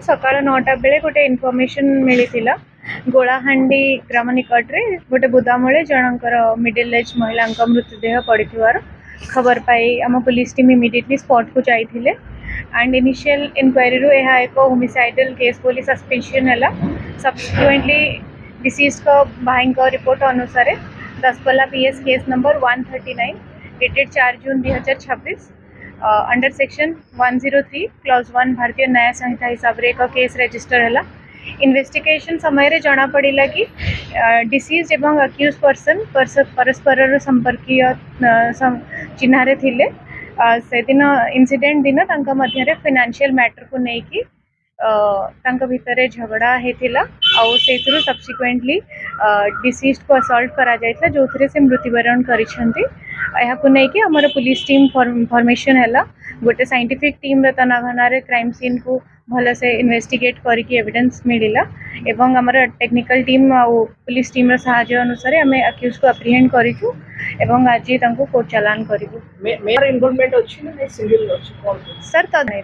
सकाळ 9टा बेले गोटे इनफॉरमेशन मिलिथिला गोलाहांडी ग्राम निकट रे गोटे बुदामूले जनकर मिडिल एज महिला मृतदेह पड़िथिवार खबर पाई आम पुलिस टीम इमिडिएटली स्पॉट को जाइथिले एंड इनिशियल इंक्वायरी रु यह एक होमिसाइडल केस बोली सस्पेंशन है। सब्सिक्वेंटली डिसीज का भाई का रिपोर्ट अनुसार Daspalla PS case number 139 dated 4 जून 2026 अंडर सेक्शन 103 क्लॉज 1 भारतीय न्याय संहिता हिसाब से एक केस रजिस्टर है। इन्वेस्टिगेशन समय जना पड़ा कि डिसीज एवं अक्यूज पर्सन परस्पर संपर्कीय चिन्हारे थिले से दिन इंसिडेंट दिन मध्य फाइनेंशियल मैटर को लेकिन भितर झगड़ा होता आउ से सब्सिक्वेंटली डिसीज को असल्ट करा जायता जो से मृत्युवरण करिसेंती। को लेकिन आमर पुलिस टीम फॉर्मेशन है गोटे साइंटिफिक टीम तनाघना क्राइम सीन को भल से इन्वेस्टिगेट करके एविडेंस मिला एवं आमर टेक्निकल टीम आ पुलिस टीम साहाय्य अनुसार आम अक्यूज को अप्रिहेंड करूँ एवं आज कोर्ट चालान करूँ। मेयर इन्वॉल्वमेंट अच्छी ना सिंगल अच्छी सर तद नहीं